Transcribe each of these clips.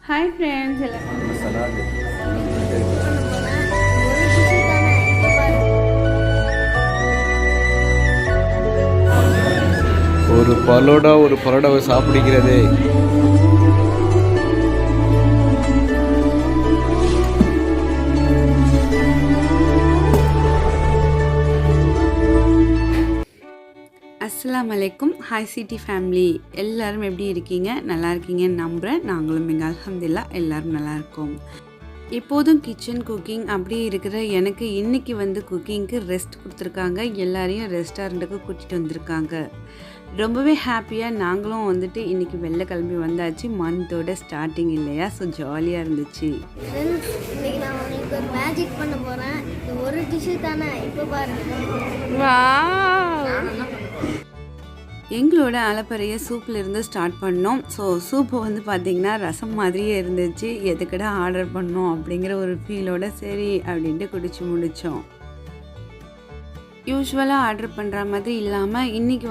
Hi friends, ஒரு பரோடாவை சாப்பிடுகிறதே. அஸ்ஸலாமு அலைக்கும். ஹாய் சிட்டி ஃபேமிலி, எல்லோரும் எப்படி இருக்கீங்க? நல்லா இருக்கீங்கன்னு நம்புகிறேன். நாங்களும் இங்கே அல்ஹம்துலில்லாஹ் எல்லோரும் நல்லா இருக்கோம். எப்போதும் கிச்சன் குக்கிங் அப்படியே இருக்கிற எனக்கு இன்றைக்கி குக்கிங்க்கு ரெஸ்ட் கொடுத்துருக்காங்க. எல்லாரையும் ரெஸ்டாரண்ட்டுக்கு கூட்டிகிட்டு வந்திருக்காங்க. ரொம்பவே ஹாப்பியாக நாங்களும் இன்றைக்கி வெளில கிளம்பி வந்தாச்சு. மந்தோட ஸ்டார்டிங் இல்லையா, ஸோ ஜாலியாக இருந்துச்சு. இன்றைக்கி நான் உங்களுக்கு ஒரு மேஜிக் பண்ண போகிறேன். ஒரு டிஷ்ஷு தானே, இப்போ பாருங்கள். வா, எங்களோட அலப்பறையை சூப்பிலிருந்து ஸ்டார்ட் பண்ணோம். ஸோ சூப்பு பார்த்திங்கன்னா ரசம் மாதிரியே இருந்துச்சு. எதுக்கடா ஆர்டர் பண்ணோம் அப்படிங்கிற ஒரு ஃபீலோட சரி அப்படின்ட்டு குடிச்சு முடித்தோம். யூஸ்வலாக ஆர்டர் பண்ணுற மாதிரி இல்லாமல் இன்றைக்கி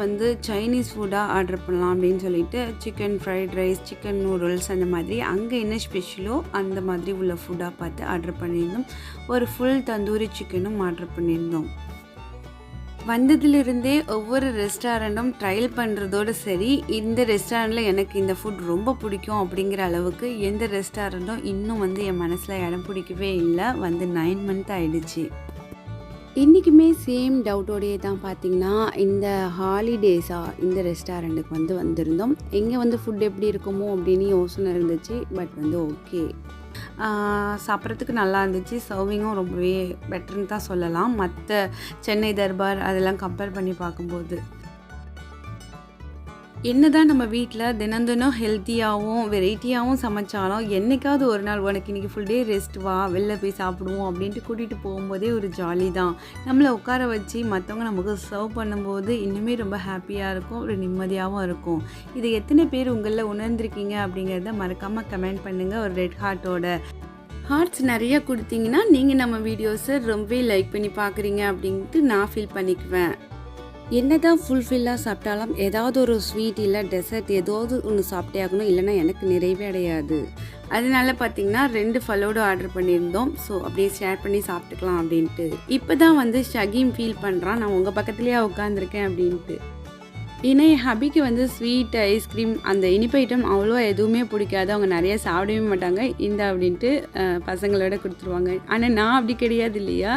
சைனீஸ் ஃபுட்டாக ஆர்டர் பண்ணலாம் அப்படின்னு சொல்லிட்டு chicken fried rice, chicken noodles அந்த மாதிரி அங்கே என்ன ஸ்பெஷலோ அந்த மாதிரி உள்ள ஃபுட்டாக பார்த்து ஆர்டர் பண்ணியிருந்தோம். ஒரு ஃபுல் தந்தூரி சிக்கனும் ஆர்டர் பண்ணியிருந்தோம். வந்ததுலேருந்தே ஒவ்வொரு ரெஸ்டாரண்ட்டும் ட்ரையல் பண்ணுறதோடு சரி, இந்த ரெஸ்டாரண்ட்டில் எனக்கு இந்த ஃபுட் ரொம்ப பிடிக்கும் அப்படிங்கிற அளவுக்கு எந்த ரெஸ்டாரண்ட்டும் இன்னும் என் மனசில் இடம் பிடிக்கவே இல்லை. 9 மந்த் ஆகிடுச்சு. இன்றைக்குமே சேம் டவுட்டோடையே தான் பார்த்திங்கன்னா இந்த ஹாலிடேஸாக இந்த ரெஸ்டாரண்ட்டுக்கு வந்திருந்தோம். எங்கே ஃபுட் எப்படி இருக்குமோ அப்படின்னு யோசனை இருந்துச்சு. பட் ஓகே, சாப்பிட்றதுக்கு நல்லா இருந்துச்சு. சர்விங்கும் ரொம்பவே பெட்டர்னு தான் சொல்லலாம். மற்ற சென்னை தர்பார் அதெல்லாம் கம்பேர் பண்ணி பார்க்கும்போது என்ன தான் நம்ம வீட்டில் தினம் ஹெல்த்தியாகவும் வெரைட்டியாகவும் சமைச்சாலும் என்றைக்காவது ஒரு நாள் உனக்கு இன்றைக்கி ஃபுல் டே ரெஸ்ட் வா, வெளில போய் சாப்பிடுவோம் அப்படின்ட்டு கூட்டிகிட்டு போகும்போதே ஒரு ஜாலி தான். நம்மளை உட்கார வச்சு மற்றவங்க நமக்கு சர்வ் பண்ணும்போது இன்னுமே ரொம்ப ஹாப்பியாக இருக்கும், ஒரு நிம்மதியாகவும் இருக்கும். இது எத்தனை பேர் உங்களில் உணர்ந்திருக்கீங்க அப்படிங்கிறத மறக்காமல் கமெண்ட் பண்ணுங்கள். ஒரு ரெட் ஹார்ட்ஸ் நிறையா கொடுத்தீங்கன்னா நீங்கள் நம்ம வீடியோஸை ரொம்பவே லைக் பண்ணி பார்க்குறீங்க அப்படின்ட்டு நான் ஃபீல் பண்ணிக்குவேன். என்ன தான் ஃபுல்ஃபில்லாக சாப்பிட்டாலும் ஏதாவது ஒரு ஸ்வீட் இல்லை டெசர்ட் ஏதாவது ஒன்று சாப்பிட்டே ஆகணும், இல்லைன்னா எனக்கு நிறைவே அடையாது. அதனால பார்த்திங்கன்னா 2 ஃபலோடோ ஆர்டர் பண்ணியிருந்தோம். ஸோ அப்படியே ஷேர் பண்ணி சாப்பிட்டுக்கலாம் அப்படின்ட்டு. இப்போ தான் ஷகீம் ஃபீல் பண்ணுறான் நான் உங்கள் பக்கத்துலேயே உட்காந்துருக்கேன் அப்படின்ட்டு. ஏன்னா என் ஹபிக்கு ஸ்வீட், ஐஸ்கிரீம், அந்த இனிப்பு ஐட்டம் அவ்வளோ எதுவுமே பிடிக்காது. அவங்க நிறைய சாப்பிடவே மாட்டாங்க. இந்த அப்படின்ட்டு பசங்களோட கொடுத்துருவாங்க. ஆனால் நான் அப்படி கிடையாது இல்லையா.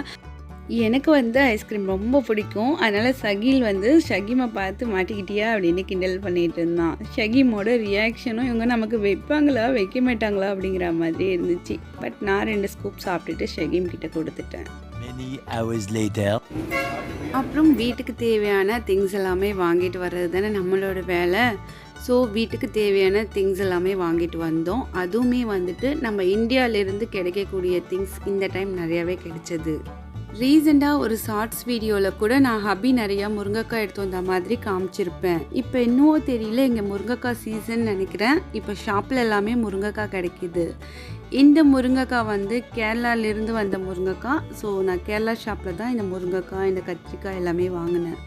எனக்கு ஐஸ்கிரீம் ரொம்ப பிடிக்கும். அதனால் சகீல் ஷகீமை பார்த்து மாட்டிக்கிட்டியா அப்படின்னு கிண்டல் பண்ணிகிட்டு இருந்தான். ஷகீமோட ரியாக்ஷனும் இவங்க நமக்கு வைப்பாங்களா வைக்க மாட்டாங்களா அப்படிங்கிற மாதிரி இருந்துச்சு. பட் நான் 2 ஸ்கூப் சாப்பிட்டுட்டு ஷகீம் கிட்ட கொடுத்துட்டேன். அப்புறம் வீட்டுக்கு தேவையான திங்ஸ் எல்லாமே வாங்கிட்டு வர்றது தானே நம்மளோட வேலை. ஸோ வீட்டுக்கு தேவையான திங்ஸ் எல்லாமே வாங்கிட்டு வந்தோம். அதுவுமே நம்ம இந்தியாவிலேருந்து கிடைக்கக்கூடிய திங்ஸ் இந்த டைம் நிறையாவே கிடைச்சது. ரீசெண்டாக ஒரு ஷார்ட்ஸ் வீடியோவில் கூட நான் ஹபி நிறையா முருங்கைக்காய் எடுத்து வந்த மாதிரி காமிச்சிருப்பேன். இப்போ இன்னும் தெரியல, இங்கே முருங்கைக்காய் சீசன் நினைக்கிறேன். இப்போ ஷாப்பில் எல்லாமே முருங்கைக்காய் கிடைக்கிது. இந்த முருங்கைக்காய் கேரளாவிலேருந்து வந்த முருங்கைக்காய். ஸோ நான் கேரளா ஷாப்பில் தான் இந்த முருங்கைக்காய், இந்த கத்திரிக்காய் எல்லாமே வாங்கினேன்.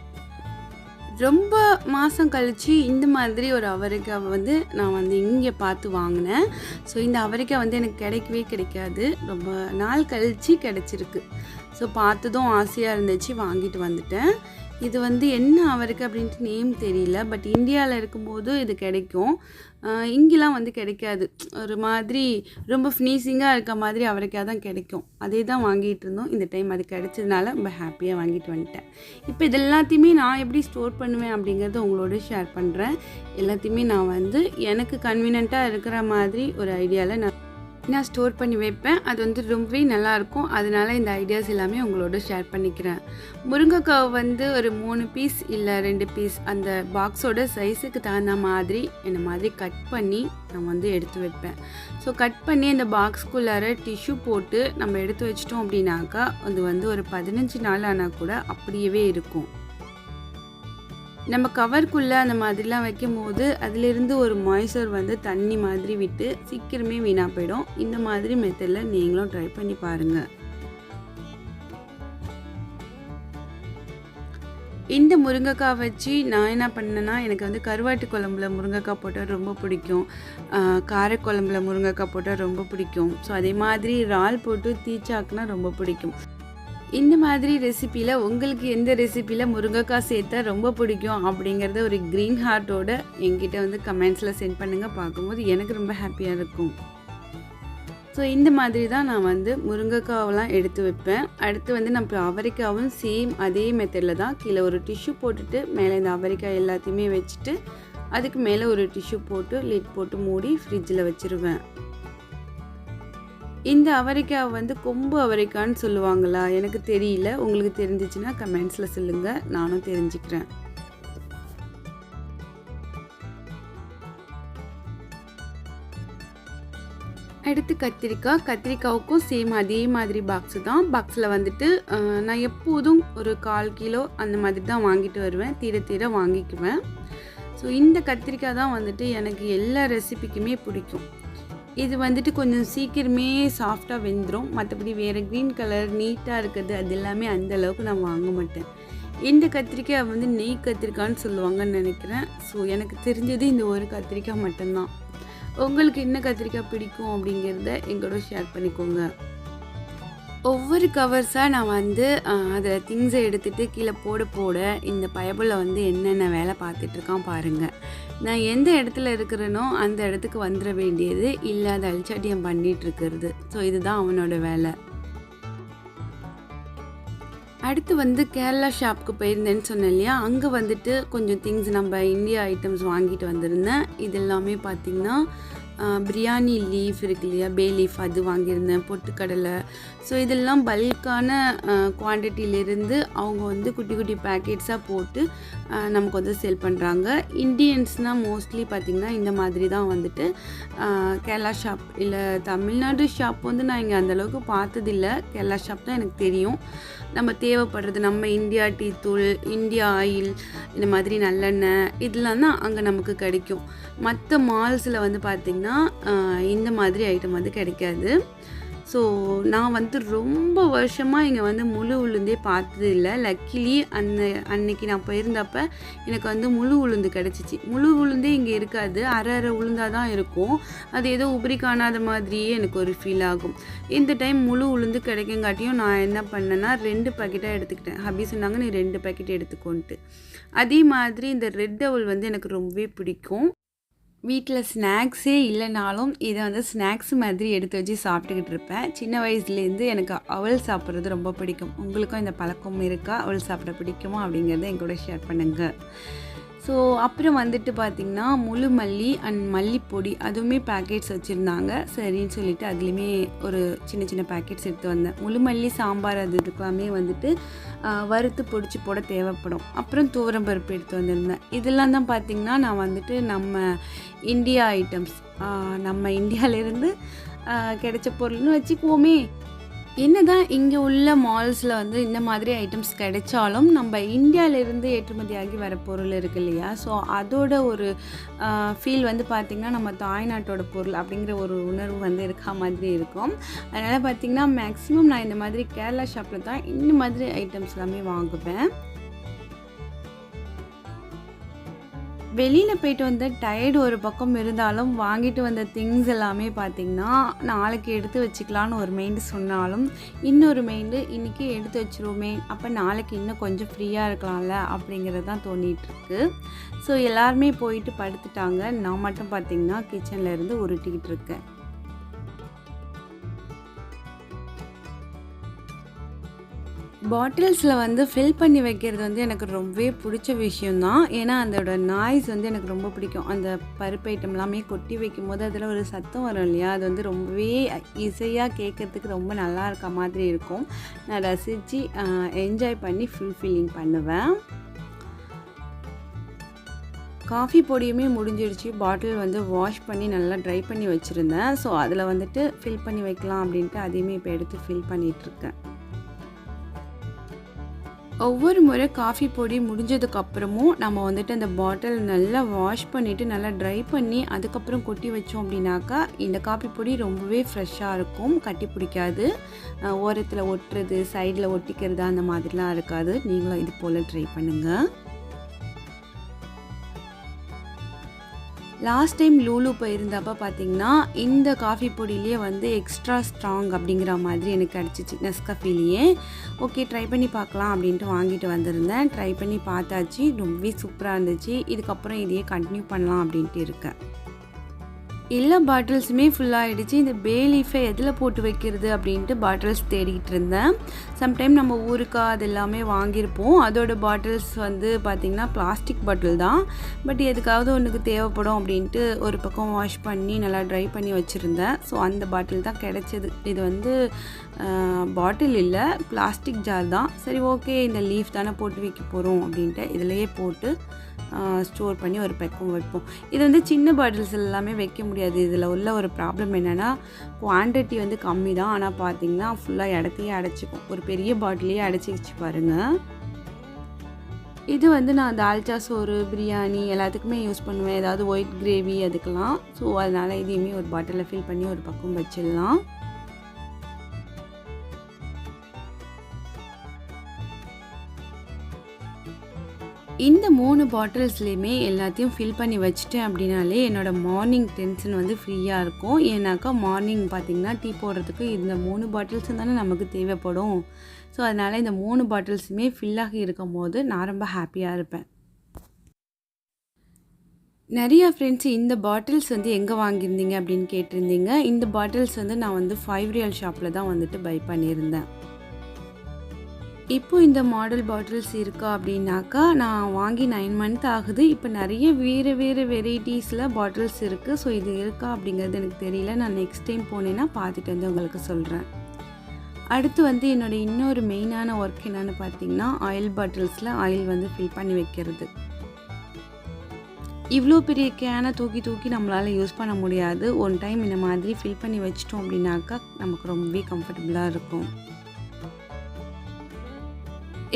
ரொம்ப மாதம் கழித்து இந்த மாதிரி ஒரு அவரைக்காய் நான் இங்கே பார்த்து வாங்கினேன். ஸோ இந்த அவரைக்காய் எனக்கு கிடைக்கவே கிடைக்காது. ரொம்ப நாள் கழித்து கிடச்சிருக்கு. ஸோ பார்த்ததும் ஆசையாக இருந்துச்சு, வாங்கிட்டு வந்துட்டேன். இது என்ன அவரைக்காய் அப்படின்ட்டு நேம் தெரியல. பட் இந்தியாவில் இருக்கும்போது இது கிடைக்கும். இங்கெலாம் கிடைக்காது. ஒரு மாதிரி ரொம்ப ஃபினிஷிங்காக இருக்க மாதிரி அவரைக்காய் தான் கிடைக்கும். அதே தான் வாங்கிட்டு இருந்தோம். இந்த டைம் அது கிடைச்சதுனால ரொம்ப ஹாப்பியாக வாங்கிட்டு வந்துட்டேன். இப்போ இது எல்லாத்தையுமே நான் எப்படி ஸ்டோர் பண்ணுவேன் அப்படிங்கிறத உங்களோட ஷேர் பண்ணுறேன். எல்லாத்தையுமே நான் எனக்கு கன்வீனியண்ட்டாக இருக்கிற மாதிரி ஒரு ஐடியாவில் நான் ஸ்டோர் பண்ணி வைப்பேன். அது ரொம்பவே நல்லாயிருக்கும். அதனால இந்த ஐடியாஸ் எல்லாமே உங்களோட ஷேர் பண்ணிக்கிறேன். முருங்கைக்காய் ஒரு 3 பீஸ் இல்லை 2 பீஸ் அந்த பாக்ஸோட சைஸுக்கு தகுந்த மாதிரி இந்த மாதிரி கட் பண்ணி நான் எடுத்து வைப்பேன். ஸோ கட் பண்ணி அந்த பாக்ஸ்குள்ளார டிஷ்யூ போட்டு நம்ம எடுத்து வச்சிட்டோம் அப்படின்னாக்கா அது ஒரு 15 நாள் ஆனால் கூட அப்படியே இருக்கும். நம்ம கவருக்குள்ளே அந்த மாதிரிலாம் வைக்கும் போது அதிலிருந்து ஒரு மாய்ஸ்சர் தண்ணி மாதிரி விட்டு சீக்கிரமே வீணாக போயிடும். இந்த மாதிரி மெத்தடில் நீங்களும் ட்ரை பண்ணி பாருங்கள். இந்த முருங்கைக்காய் வச்சு நான் என்ன பண்ணேன்னா, எனக்கு வந்து கருவாட்டு குழம்புல முருங்கைக்காய் போட்டால் ரொம்ப பிடிக்கும். காரக்குழம்புல முருங்கைக்காய் போட்டால் ரொம்ப பிடிக்கும். ஸோ அதே மாதிரி இறால் போட்டு தீச்சாக்குனா ரொம்ப பிடிக்கும். இந்த மாதிரி ரெசிப்பியில் உங்களுக்கு எந்த ரெசிப்பியில் முருங்கைக்காய் சேர்த்தா ரொம்ப பிடிக்கும் அப்படிங்கிறத ஒரு க்ரீன் ஹார்ட்டோட என்கிட்ட வந்து கமெண்ட்ஸில் சென்ட் பண்ணுங்கள். பார்க்கும்போது எனக்கு ரொம்ப ஹாப்பியாக இருக்கும். ஸோ இந்த மாதிரி தான் நான் வந்து முருங்கைக்காவெல்லாம் எடுத்து வைப்பேன். அடுத்து வந்து நம்ம அவரைக்காவும் சேம் அதே மெத்தடில் தான் கீழே ஒரு டிஷ்யூ போட்டுட்டு மேலே இந்த அவரைக்காய் எல்லாத்தையுமே வச்சுட்டு அதுக்கு மேலே ஒரு டிஷ்யூ போட்டு லிட் போட்டு மூடி ஃப்ரிட்ஜில் வச்சுருவேன். இந்த அவரைக்காய் வந்து கொம்பு அவரைக்கான்னு சொல்லுவாங்களா, எனக்கு தெரியல. உங்களுக்கு தெரிஞ்சிச்சுன்னா கமெண்ட்ஸில் சொல்லுங்கள், நானும் தெரிஞ்சுக்கிறேன். அடுத்து கத்திரிக்காவுக்கும் சேம் அதே மாதிரி பாக்ஸு தான். பாக்ஸில் வந்துட்டு நான் எப்போதும் ஒரு 1/4 கிலோ அந்த மாதிரி தான் வாங்கிட்டு வருவேன். தீர வாங்கிக்குவேன். ஸோ இந்த கத்திரிக்காய் தான் வந்துட்டு எனக்கு எல்லா ரெசிபிக்குமே பிடிக்கும். இது வந்துட்டு கொஞ்சம் சீக்கிரமே சாஃப்டாக வெந்துடும். மற்றபடி வேறு க்ரீன் கலர் நீட்டாக இருக்குது அது எல்லாமே அந்தளவுக்கு நான் வாங்க மாட்டேன். இந்த கத்திரிக்காய் வந்து நெய் கத்திரிக்காய்ன்னு சொல்லுவாங்கன்னு நினைக்கிறேன். ஸோ எனக்கு தெரிஞ்சது இந்த ஒரு கத்திரிக்காய் மட்டும்தான். உங்களுக்கு என்ன கத்திரிக்காய் பிடிக்கும் அப்படிங்கிறத எங்களோட ஷேர் பண்ணிக்கோங்க. ஒவ்வொரு கவர்ஸாக நான் வந்து அதில் திங்ஸை எடுத்துகிட்டு கீழே போட இந்த பயபுள்ள வந்து என்னென்ன வேலை பார்த்துட்ருக்கான் பாருங்கள். நான் எந்த இடத்துல இருக்கிறேனோ அந்த இடத்துக்கு வந்துட வேண்டியது, இல்லை அதை அழிச்சாட்டியம் பண்ணிகிட்ருக்கிறது. ஸோ இதுதான் அவனோட வேலை. அடுத்து வந்து கேரளா ஷாப்புக்கு போயிருந்தேன்னு சொன்னேன் இல்லையா, அங்கே வந்துட்டு கொஞ்சம் திங்ஸ் நம்ம இந்தியா ஐட்டம்ஸ் வாங்கிட்டு வந்திருந்தேன். இது எல்லாமே பார்த்திங்கன்னா பிரியாணி லீஃப் இருக்கு இல்லையா, பே லீஃப் அது வாங்கியிருந்தேன், பொட்டுக்கடலை. ஸோ இதெல்லாம் பல்கான குவான்டிட்டியிலேருந்து அவங்க வந்து குட்டி குட்டி பேக்கெட்ஸாக போட்டு நமக்கு வந்து சேல் பண்ணுறாங்க. இண்டியன்ஸ்னால் மோஸ்ட்லி பார்த்திங்கன்னா இந்த மாதிரி தான் வந்துட்டு கேரளா ஷாப் இல்லை தமிழ்நாடு ஷாப் வந்து நான் இங்கே அந்தளவுக்கு பார்த்ததில்லை. கேரளா ஷாப் தான் எனக்கு தெரியும். நம்ம தேவைப்படுறது நம்ம இந்தியா டீ தூள், இந்தியா ஆயில், இந்த மாதிரி நல்லெண்ணெய் இதெல்லாம் தான் அங்கே நமக்கு கிடைக்கும். மற்ற மால்ஸில் வந்து பார்த்திங்கன்னா இந்த மாதிரி ஐட்டம் வந்து கிடைக்காது. ஸோ நான் வந்து ரொம்ப வருஷமாக இங்கே வந்து முழு உளுந்தே பார்த்தது இல்லை. லக்கிலி அன்னைக்கு நான் போயிருந்தப்போ எனக்கு வந்து முழு உளுந்து கிடச்சிச்சு. முழு உளுந்தே இங்கே இருக்காது, அரை உளுந்தாக தான் இருக்கும். அது ஏதோ உபரி காணாத மாதிரியே எனக்கு ஒரு ஃபீல் ஆகும். இந்த டைம் முழு உளுந்து கிடைக்கங்காட்டியும் நான் என்ன பண்ணேன்னா 2 பாக்கெட்டாக எடுத்துக்கிட்டேன். ஹபி சொன்னாங்க நீ 2 பாக்கெட் எடுத்துக்கோன்ட்டு. அதே மாதிரி இந்த ரெட் அவல் வந்து எனக்கு ரொம்பவே பிடிக்கும். வீட்டில் ஸ்நாக்ஸே இல்லைனாலும் இதை வந்து ஸ்நாக்ஸ் மாதிரி எடுத்து வச்சு சாப்பிட்டுக்கிட்டு இருப்பேன். சின்ன வயசுலேருந்து எனக்கு அவல் சாப்பிட்றது ரொம்ப பிடிக்கும். உங்களுக்கும் இந்த பழக்கம் இருக்கா? அவல் சாப்பிட பிடிக்குமா அப்படிங்கிறத என் கூட ஷேர் பண்ணுங்கள். ஸோ அப்புறம் வந்துட்டு பார்த்திங்கன்னா முழு மல்லி அண்ட் மல்லிப்பொடி அதுவுமே பேக்கெட்ஸ் வச்சுருந்தாங்க. சரின்னு சொல்லிவிட்டு அதுலேயுமே ஒரு சின்ன பேக்கெட்ஸ் எடுத்து வந்தேன். முழு மல்லி சாம்பார் அது இதுக்கெல்லாமே வந்துட்டு வறுத்து பொடிச்சு போட தேவைப்படும். அப்புறம் துவரம்பருப்பு எடுத்து வந்திருந்தேன். இதெல்லாம் தான் பார்த்திங்கன்னா நான் வந்துட்டு நம்ம இந்தியா ஐட்டம்ஸ், நம்ம இந்தியாவிலேருந்து கிடைச்ச பொருள்னு வச்சுக்குவோமே. என்னதான் இங்கே உள்ள மால்ஸில் வந்து இந்த மாதிரி ஐட்டம்ஸ் கிடைச்சாலும் நம்ம இந்தியாவிலேருந்து ஏற்றுமதியாகி வர பொருள் இருக்குது இல்லையா, ஸோ அதோட ஒரு ஃபீல் வந்து பார்த்திங்கன்னா நம்ம தாய்நாட்டோட பொருள் அப்படிங்கிற ஒரு உணர்வு வந்து இருக்கா மாதிரி இருக்கும். அதனால் பார்த்திங்கன்னா மேக்ஸிமம் நான் இந்த மாதிரி கேரளா ஷாப்பில் தான் இந்த மாதிரி ஐட்டம்ஸ் எல்லாமே வாங்குவேன். வெளியில் போயிட்டு வந்த டயர்டு ஒரு பக்கம் இருந்தாலும் வாங்கிட்டு வந்த திங்ஸ் எல்லாமே பார்த்திங்கன்னா நாளைக்கு எடுத்து வச்சுக்கலான்னு ஒரு மைண்டு சொன்னாலும் இன்னொரு மைண்டு இன்றைக்கி எடுத்து வச்சுருவோமே, அப்போ நாளைக்கு இன்னும் கொஞ்சம் ஃப்ரீயாக இருக்கலாம்ல அப்படிங்கிறது தான் தோணிகிட்ருக்கு. ஸோ எல்லாருமே போயிட்டு படுத்துட்டாங்க. நான் மட்டும் பார்த்திங்கன்னா கிச்சனில் இருந்து உருட்டிக்கிட்டு இருக்கேன். பாட்டில்ஸில் வந்து ஃபில் பண்ணி வைக்கிறது வந்து எனக்கு ரொம்பவே பிடிச்ச விஷயந்தான். ஏன்னா அதோட நாய்ஸ் வந்து எனக்கு ரொம்ப பிடிக்கும். அந்த பருப்பு ஐட்டம் எல்லாமே கொட்டி வைக்கும் போது அதில் ஒரு சத்தம் வரும் இல்லையா, அது வந்து ரொம்பவே இசையாக கேட்குறதுக்கு ரொம்ப நல்லா இருக்க மாதிரி இருக்கும். நான் ரசித்து என்ஜாய் பண்ணி ஃபுல்ஃபில்லிங் பண்ணுவேன். காஃபி பொடியுமே முடிஞ்சிடுச்சு. பாட்டில் வந்து வாஷ் பண்ணி நல்லா ட்ரை பண்ணி வச்சுருந்தேன். ஸோ அதில் வந்துட்டு ஃபில் பண்ணி வைக்கலாம் அப்படின்ட்டு அதையுமே இப்போ எடுத்து ஃபில் பண்ணிகிட்ருக்கேன். ஒவ்வொரு முறை காஃபி பொடி முடிஞ்சதுக்கப்புறமும் நம்ம வந்துட்டு அந்த பாட்டில் நல்லா வாஷ் பண்ணிவிட்டு நல்லா ட்ரை பண்ணி அதுக்கப்புறம் கொட்டி வச்சோம் அப்படின்னாக்கா இந்த காஃபி பொடி ரொம்பவே ஃப்ரெஷ்ஷாக இருக்கும், கட்டி பிடிக்காது, ஓரத்தில் ஒட்டுறது, சைடில் ஒட்டிக்கிறது அந்த மாதிரிலாம் இருக்காது. நீங்களும் இது போல் ட்ரை பண்ணுங்கள். லாஸ்ட் டைம் லூலு போயிருந்தப்போ பார்த்தீங்கன்னா இந்த காஃபி பொடியிலே வந்து எக்ஸ்ட்ரா ஸ்ட்ராங் அப்படிங்கிற மாதிரி எனக்கு கிடச்சிச்சு நெஸ்கஃபேலேயே. ஓகே, ட்ரை பண்ணி பார்க்கலாம் அப்படின்ட்டு வாங்கிட்டு வந்திருந்தேன். ட்ரை பண்ணி பார்த்தாச்சு, ரொம்பவே சூப்பராக இருந்துச்சு. இதுக்கப்புறம் இதையே கண்டினியூ பண்ணலாம் அப்படின்ட்டு இருக்கேன். எல்லா பாட்டில்ஸுமே ஃபுல்லாகிடுச்சு. இந்த பே லீஃபை எதில் போட்டு வைக்கிறது அப்படின்ட்டு பாட்டில்ஸ் தேடிக்கிட்டு இருந்தேன். சம்டைம் நம்ம ஊருக்கா அது எல்லாமே வாங்கியிருப்போம். அதோட பாட்டில்ஸ் வந்து பார்த்திங்கன்னா பிளாஸ்டிக் பாட்டில் தான். பட் எதுக்காவது ஒன்றுக்கு தேவைப்படும் அப்படின்ட்டு ஒரு பக்கம் வாஷ் பண்ணி நல்லா ட்ரை பண்ணி வச்சுருந்தேன். ஸோ அந்த பாட்டில் தான் கிடச்சிது. இது வந்து பாட்டில் இல்லை, பிளாஸ்டிக் ஜார் தான். சரி, ஓகே, இந்த லீஃப் தானே போட்டு வைக்க போகிறோம் அப்படின்ட்டு இதிலையே போட்டு ஸ்டோர் பண்ணி ஒரு பக்கம் வைப்போம். இது வந்து சின்ன பாட்டில்ஸ் எல்லாமே வைக்க முடியாது. இதில் உள்ள ஒரு ப்ராப்ளம் என்னென்னா குவான்டிட்டி வந்து கம்மி தான், ஆனால் பார்த்திங்கன்னா ஃபுல்லாக இடத்தையே அடைச்சிக்கும். ஒரு பெரிய பாட்டிலையே அடைச்சிக்கிச்சு பாருங்கள். இது வந்து நான் தால்ச்சா சோறு, பிரியாணி எல்லாத்துக்குமே யூஸ் பண்ணுவேன், ஏதாவது ஒயிட் கிரேவி அதுக்கெல்லாம். ஸோ அதனால் இதையுமே ஒரு பாட்டிலில் ஃபில் பண்ணி ஒரு பக்கம் வச்சிடலாம். இந்த 3 பாட்டில்ஸ்லேயுமே எல்லாத்தையும் ஃபில் பண்ணி வச்சுட்டேன் அப்படின்னாலே என்னோடய மார்னிங் டென்ஷன் வந்து ஃப்ரீயாக இருக்கும். ஏன்னாக்கா மார்னிங் பார்த்திங்கன்னா டீ போடுறதுக்கு இந்த 3 பாட்டில்ஸும் தானே நமக்கு தேவைப்படும். ஸோ அதனால் இந்த 3 பாட்டில்ஸுமே ஃபில்லாகி இருக்கும் போது நான் ரொம்ப ஹாப்பியாக இருப்பேன். நிறையா ஃப்ரெண்ட்ஸ் இந்த பாட்டில்ஸ் வந்து எங்கே வாங்கியிருந்தீங்க அப்படின்னு கேட்டிருந்தீங்க. இந்த பாட்டில்ஸ் வந்து நான் வந்து 5 ரியல் ஷாப்பில் தான் வந்துட்டு பை பண்ணியிருந்தேன். இப்போ இந்த மாடல் பாட்டில்ஸ் இருக்கா அப்படின்னாக்கா நான் வாங்கி 9 மந்த் ஆகுது. இப்போ நிறைய வேறு வெரைட்டிஸில் பாட்டில்ஸ் இருக்குது. ஸோ இது இருக்கா அப்படிங்கிறது எனக்கு தெரியல. நான் நெக்ஸ்ட் டைம் போனேன்னா பார்த்துட்டு வந்து உங்களுக்கு சொல்கிறேன். அடுத்து வந்து என்னோடய இன்னொரு மெயினான ஒர்க் என்னென்னு பார்த்தீங்கன்னா ஆயில் பாட்டில்ஸில் ஆயில் வந்து ஃபில் பண்ணி வைக்கிறது. இவ்வளோ பெரிய கேனை தூக்கி நம்மளால் யூஸ் பண்ண முடியாது. ஒன் டைம் இந்த மாதிரி ஃபில் பண்ணி வச்சிட்டோம் அப்படின்னாக்கா நமக்கு ரொம்பவே கம்ஃபர்டபுளாக இருக்கும்.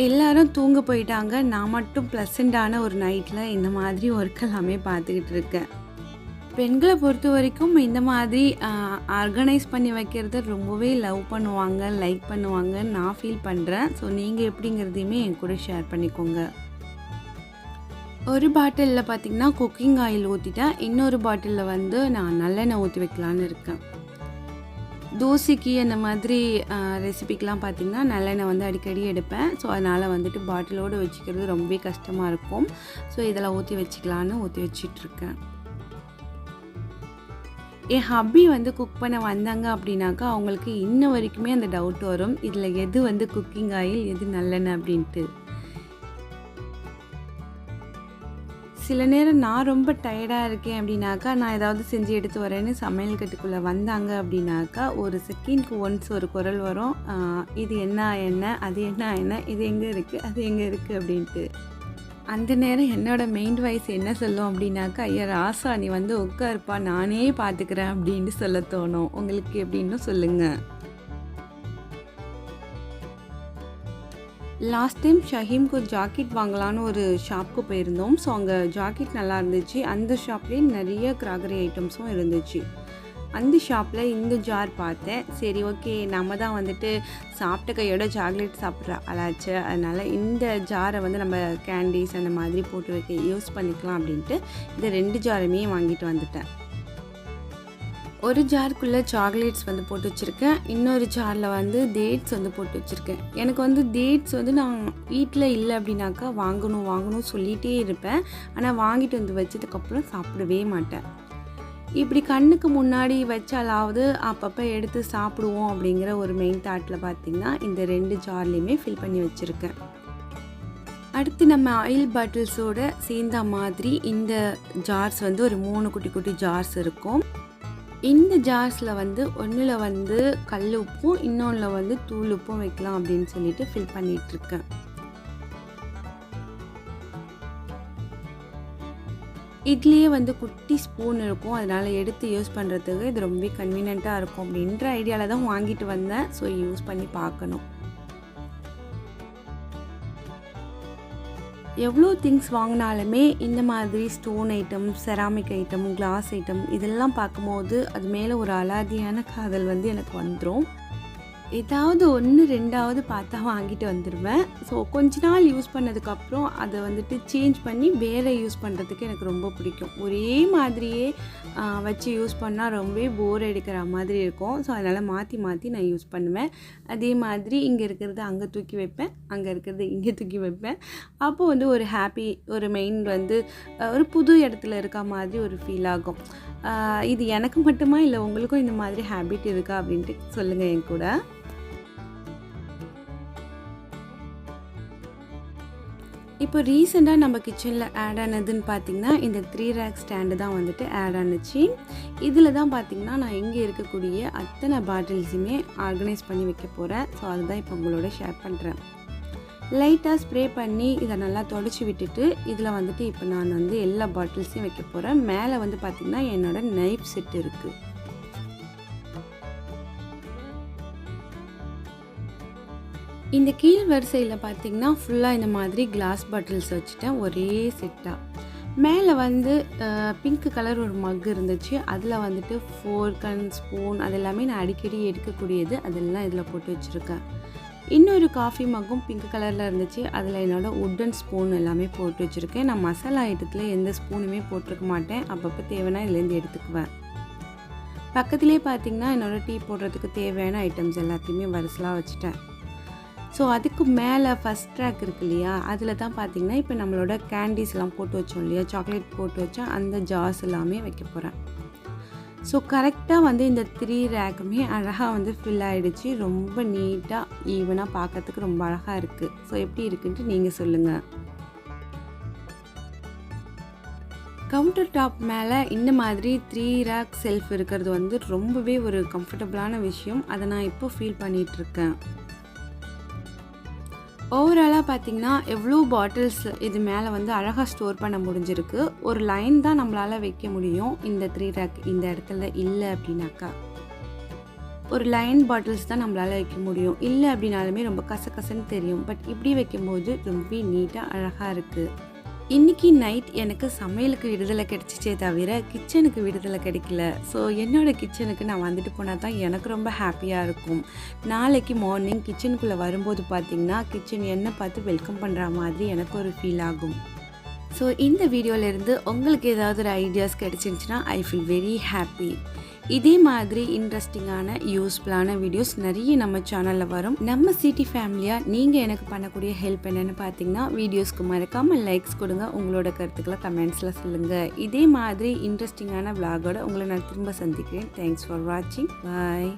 எல்லாரும் தூங்க போயிட்டாங்க. நான் மட்டும் ப்ளசண்ட்டான ஒரு நைட்டில் இந்த மாதிரி ஒர்க் எல்லாமே பார்த்துக்கிட்டு இருக்கேன். பெண்களை பொறுத்த வரைக்கும் இந்த மாதிரி ஆர்கனைஸ் பண்ணி வைக்கிறத ரொம்பவே லவ் பண்ணுவாங்க, லைக் பண்ணுவாங்கன்னு நான் ஃபீல் பண்ணுறேன். ஸோ நீங்கள் எப்படிங்கிறதையுமே என் கூட ஷேர் பண்ணிக்கோங்க. ஒரு பாட்டிலில் பார்த்திங்கன்னா குக்கிங் ஆயில் ஊற்றிட்டேன். இன்னொரு பாட்டிலில் வந்து நான் நல்லெண்ணெய் ஊற்றி வைக்கலான்னு இருக்கேன். தோசைக்கு அந்த மாதிரி ரெசிபிக்கெலாம் பார்த்திங்கன்னா நல்லெண்ணெய் வந்து அடிக்கடி எடுப்பேன். ஸோ அதனால் வந்துட்டு பாட்டிலோடு வச்சுக்கிறது ரொம்பவே கஷ்டமாக இருக்கும். ஸோ இதெல்லாம் ஊற்றி வச்சுக்கலான்னு ஊற்றி வச்சிட்ருக்கேன். என் ஹப்பி வந்து குக் பண்ண வந்தாங்க அப்படின்னாக்கா அவங்களுக்கு இன்ன வரைக்குமே அந்த டவுட் வரும், இதில் எது வந்து குக்கிங் ஆயில், எது நல்லெண்ணெய் அப்படின்ட்டு. சில நேரம் நான் ரொம்ப டயர்டாக இருக்கேன் அப்படின்னாக்கா நான் ஏதாவது செஞ்சு எடுத்து வரேன்னு சமையல் கட்டுக்குள்ளே வந்தாங்க அப்படின்னாக்கா ஒரு செகண்ட்க்கு ஒன்ஸ் ஒரு குரல் வரும், இது என்ன எண்ணெய், அது என்ன எண்ணெய், இது எங்கே இருக்குது, அது எங்கே இருக்குது அப்படின்ட்டு. அந்த நேரம் என்னோடய மைண்ட் வாய்ஸ் என்ன சொல்லும் அப்படின்னாக்கா, ஐயா ராசா நீ வந்து உட்காருப்பா நானே பார்த்துக்கிறேன் அப்படின்னு சொல்ல தோணும். உங்களுக்கு எப்படின்னு சொல்லுங்கள். லாஸ்ட் டைம் ஷஹீம்க்கு ஒரு ஜாக்கெட் வாங்கலான்னு ஒரு ஷாப்புக்கு போயிருந்தோம். ஸோ அங்கே ஜாக்கெட் நல்லா இருந்துச்சு. அந்த ஷாப்லேயே நிறைய கிராகரி ஐட்டம்ஸும் இருந்துச்சு. அந்த ஷாப்பில் இந்த ஜார் பார்த்தேன். சரி, ஓகே, நம்ம தான் வந்துட்டு சாப்பிட்ட கையோட சாக்லேட் சாப்பிட்ற ஆளாச்சு, அதனால் இந்த ஜாரை வந்து நம்ம கேண்டீஸ் அந்த மாதிரி போட்டு வைக்க யூஸ் பண்ணிக்கலாம் அப்படின்ட்டு இந்த 2 ஜாருமே வாங்கிட்டு வந்துட்டேன். ஒரு ஜாருக்குள்ளே சாக்லேட்ஸ் வந்து போட்டு வச்சுருக்கேன். இன்னொரு ஜாரில் வந்து டேட்ஸ் வந்து போட்டு வச்சுருக்கேன். எனக்கு வந்து டேட்ஸ் வந்து நான் வீட்டில் இல்லை அப்படின்னாக்கா வாங்கணும் சொல்லிகிட்டே இருப்பேன். ஆனால் வாங்கிட்டு வந்து வச்சதுக்கப்புறம் சாப்பிடவே மாட்டேன். இப்படி கண்ணுக்கு முன்னாடி வச்சாலாவது அப்பப்போ எடுத்து சாப்பிடுவோம் அப்படிங்கிற ஒரு மெயின் தாட்டில் பார்த்திங்கன்னா இந்த 2 ஜார்லேயுமே ஃபில் பண்ணி வச்சுருக்கேன். அடுத்து நம்ம ஆயில் பாட்டில்ஸோட சேர்ந்த மாதிரி இந்த ஜார்ஸ் வந்து ஒரு 3 குட்டி ஜார்ஸ் இருக்கும். இந்த ஜார்ஸில் வந்து ஒன்றில் வந்து கல் உப்பும் இன்னொன்றில் வந்து தூள் உப்பும் வைக்கலாம் அப்படின்னு சொல்லிட்டு ஃபில் பண்ணிகிட்ருக்கேன். இதுலேயே வந்து குட்டி ஸ்பூன் இருக்கும், அதனால் எடுத்து யூஸ் பண்ணுறதுக்கு இது ரொம்ப கன்வீனியண்ட்டாக இருக்கும் அப்படின்ற ஐடியாவில் தான் வாங்கிட்டு வந்தேன். ஸோ யூஸ் பண்ணி பார்க்கணும். எவ்வளோ திங்ஸ் வாங்கினாலுமே இந்த மாதிரி stone item, ceramic item, glass item இதெல்லாம் பார்க்கும்போது அது மேலே ஒரு அலாதியான காதல் வந்து எனக்கு வந்துடும். ஏதாவது 1, 2வது பார்த்தா வாங்கிட்டு வந்துடுவேன். ஸோ கொஞ்ச நாள் யூஸ் பண்ணதுக்கப்புறம் அதை வந்துட்டு சேஞ்ச் பண்ணி வேறு யூஸ் பண்ணுறதுக்கு எனக்கு ரொம்ப பிடிக்கும். ஒரே மாதிரியே வச்சு யூஸ் பண்ணால் ரொம்பவே போர் அடிக்கிற மாதிரி இருக்கும். ஸோ அதனால் மாற்றி மாற்றி நான் யூஸ் பண்ணுவேன். அதே மாதிரி இங்கே இருக்கிறத அங்கே தூக்கி வைப்பேன், அங்கே இருக்கிறத இங்கே தூக்கி வைப்பேன். அப்போது வந்து ஒரு ஹாப்பி, ஒரு மைண்ட் வந்து ஒரு புது இடத்துல இருக்க மாதிரி ஒரு ஃபீல் ஆகும். இது எனக்கு மட்டுமா இல்லை உங்களுக்கும் இந்த மாதிரி ஹேபிட் இருக்கா அப்படின்ட்டு சொல்லுங்கள் என் கூட. இப்போ ரீசெண்டாக நம்ம கிச்சனில் ஆட் ஆனதுன்னு பார்த்திங்கன்னா இந்த 3 ரேக் ஸ்டாண்டு தான் வந்துட்டு ஆட் ஆனுச்சு. இதில் தான் பார்த்திங்கன்னா நான் இங்கே இருக்கக்கூடிய அத்தனை பாட்டில்ஸுமே ஆர்கனைஸ் பண்ணி வைக்க போகிறேன். ஸோ அதுதான் இப்போ உங்களோட ஷேர் பண்ணுறேன். லைட்டாக ஸ்ப்ரே பண்ணி இதை நல்லா தொடச்சி விட்டுட்டு இதில் வந்துட்டு இப்போ நான் வந்து எல்லா பாட்டில்ஸையும் வைக்க போகிறேன். மேலே வந்து பார்த்திங்கன்னா என்னோடய நைஃப் செட் இருக்குது. இந்த கீழ் வரிசையில் பார்த்திங்கன்னா ஃபுல்லாக இந்த மாதிரி கிளாஸ் பாட்டில்ஸ் வச்சுட்டேன் ஒரே செட்டாக. மேலே வந்து பிங்க் கலர் ஒரு மக் இருந்துச்சு. அதில் வந்துட்டு ஃபோர்க் அண்ட் ஸ்பூன் அது எல்லாமே நான் அடிக்கடி எடுக்கக்கூடியது, அதெல்லாம் இதில் போட்டு வச்சுருக்கேன். இன்னொரு காஃபி மக்கும் பிங்க் கலரில் இருந்துச்சு. அதில் என்னோடய உட்டன் ஸ்பூன் எல்லாமே போட்டு வச்சுருக்கேன். நான் மசாலா ஐட்டத்தில் எந்த ஸ்பூனுமே போட்டிருக்க மாட்டேன். அப்பப்போ தேவைன்னா இதுலேருந்து எடுத்துக்குவேன். பக்கத்துலேயே பார்த்திங்கன்னா என்னோடய டீ போடுறதுக்கு தேவையான ஐட்டம்ஸ் எல்லாத்தையுமே வரிசலாக வச்சுட்டேன். ஸோ அதுக்கு மேலே ஃபஸ்ட் ரேக் இருக்கு இல்லையா, அதில் தான் பார்த்திங்கன்னா இப்போ நம்மளோட கேண்டீஸ்லாம் போட்டு வச்சோம் இல்லையா, சாக்லேட் போட்டு வச்சா அந்த ஜார்ஸ் எல்லாமே வைக்க போகிறேன். ஸோ கரெக்டாக வந்து இந்த 3 ரேக்குமே அழகாக வந்து ஃபில் ஆகிடுச்சு. ரொம்ப நீட்டாக ஈவனாக பார்க்கறதுக்கு ரொம்ப அழகாக இருக்குது. ஸோ எப்படி இருக்குன்ட்டு நீங்கள் சொல்லுங்கள். கவுண்டர் டாப் மேலே இந்த மாதிரி 3 ரேக் செல்ஃப் இருக்கிறது வந்து ரொம்பவே ஒரு கம்ஃபர்டபுளான விஷயம். அதை நான் இப்போ ஃபீல் பண்ணிகிட்ருக்கேன். ஓவராலாக பார்த்திங்கன்னா எவ்வளோ பாட்டில்ஸ் இது மேலே வந்து அழகாக ஸ்டோர் பண்ண முடிஞ்சிருக்கு. ஒரு லைன் தான் நம்மளால் வைக்க முடியும். இந்த 3 ரேக் இந்த இடத்துல இல்லை அப்படின்னாக்கா ஒரு லைன் பாட்டில்ஸ் தான் நம்மளால் வைக்க முடியும். இல்லை அப்படின்னாலுமே ரொம்ப கசகசன்னு தெரியும். பட் இப்படி வைக்கும்போது ரொம்ப நீட்டாக அழகாக இருக்குது. இன்றைக்கி நைட் எனக்கு சமையலுக்கு விடுதலை கிடைச்சிச்சே தவிர கிச்சனுக்கு விடுதலை கிடைக்கல. ஸோ என்னோடய கிச்சனுக்கு நான் வந்துட்டு போனால் தான் எனக்கு ரொம்ப ஹாப்பியாக இருக்கும். நாளைக்கு மார்னிங் கிச்சனுக்குள்ளே வரும்போது பார்த்திங்கன்னா கிச்சன் என்னை பார்த்து வெல்கம் பண்ணுற மாதிரி எனக்கு ஒரு ஃபீல் ஆகும். ஸோ இந்த வீடியோலேருந்து உங்களுக்கு ஏதாவது ஒரு ஐடியாஸ் கிடச்சிருந்துச்சுன்னா ஐ ஃபீல் வெரி ஹாப்பி. இதே மாதிரி இன்ட்ரெஸ்டிங்கான யூஸ்ஃபுல்லான வீடியோஸ் நிறைய நம்ம சேனலில் வரும். நம்ம சிட்டி ஃபேமிலியாக நீங்கள் எனக்கு பண்ணக்கூடிய ஹெல்ப் என்னென்னு பார்த்தீங்கன்னா வீடியோஸ்க்கு மறக்காமல் லைக்ஸ் கொடுங்க, உங்களோட கருத்துக்களை கமெண்ட்ஸில் சொல்லுங்கள். இதே மாதிரி இன்ட்ரெஸ்டிங்கான விளாகோட உங்களை நான் திரும்ப சந்திக்கிறேன். தேங்க்ஸ் ஃபார் வாட்சிங். பாய்.